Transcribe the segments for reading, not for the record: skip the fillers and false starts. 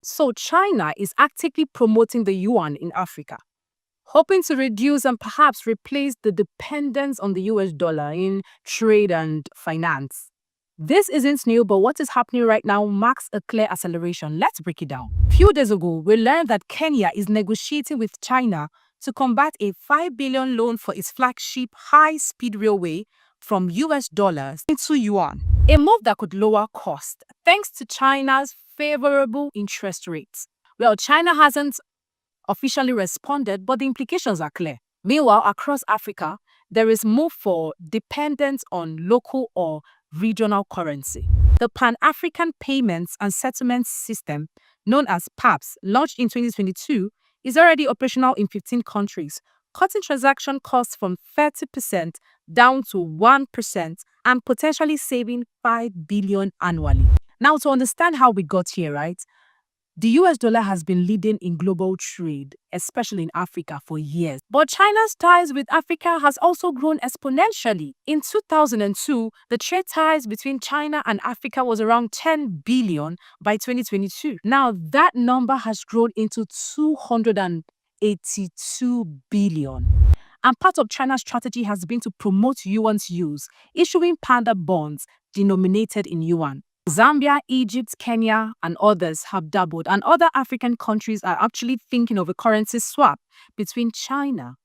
So China is actively promoting the yuan in Africa, hoping to reduce and perhaps replace the dependence on the US dollar in trade and finance. This isn't new, but what is happening right now marks a clear acceleration. Let's break it down. A few days ago, we learned that Kenya is negotiating with China to combat a 5 billion loan for its flagship high-speed railway from US dollars into yuan, a move that could lower costs thanks to China's favorable interest rates. Well, China hasn't officially responded, but the implications are clear. Meanwhile, across Africa, there is move for dependence on local or regional currency. The Pan-African Payments and Settlements System, known as PAPS, launched in 2022, is already operational in 15 countries, cutting transaction costs from 30% down to 1% and potentially saving 5 billion annually. Now, to understand how we got here, right? The US dollar has been leading in global trade, especially in Africa, for years. But China's ties with Africa has also grown exponentially. In 2002, the trade ties between China and Africa was around 10 billion by 2022. Now, that number has grown into 282 billion. And part of China's strategy has been to promote yuan's use, issuing panda bonds denominated in yuan. Zambia, Egypt, Kenya, and others have doubled, and other African countries are actually thinking of a currency swap between China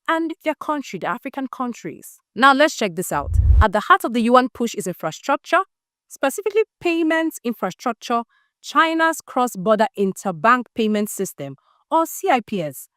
and their country, the African countries. Now, let's check this out. At the heart of the yuan push is infrastructure, specifically payments infrastructure. China's cross-border interbank payment system, or CIPS,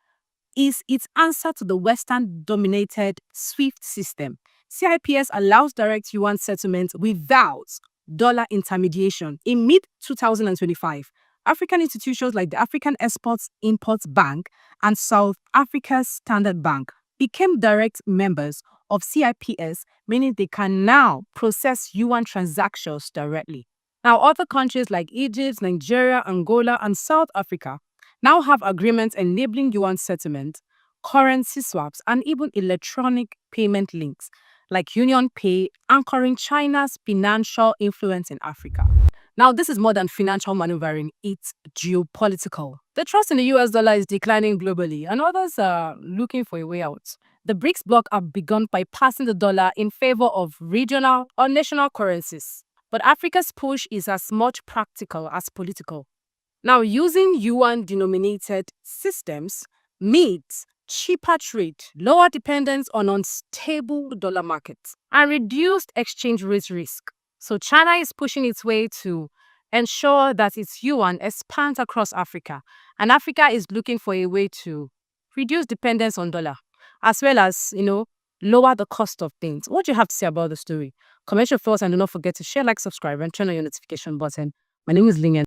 is its answer to the Western-dominated SWIFT system. CIPS allows direct yuan settlement without dollar intermediation. In mid-2025, African institutions like the African Exports-Imports Bank and South Africa's Standard Bank became direct members of CIPS, meaning they can now process yuan transactions directly. Now, other countries like Egypt, Nigeria, Angola, and South Africa now have agreements enabling yuan settlement, currency swaps, and even electronic payment links like Union Pay, anchoring China's financial influence in Africa. Now, this is more than financial maneuvering, it's geopolitical. The trust in the US dollar is declining globally, and others are looking for a way out. The BRICS bloc have begun bypassing the dollar in favor of regional or national currencies. But Africa's push is as much practical as political. Now, using yuan-denominated systems means cheaper trade, lower dependence on unstable dollar markets, and reduced exchange rate risk. So China is pushing its way to ensure that its yuan expands across Africa, and Africa is looking for a way to reduce dependence on dollar, as well as, lower the cost of things. What do you have to say about the story? Comment your thoughts and do not forget to share, like, subscribe, and turn on your notification button. My name is Lynient.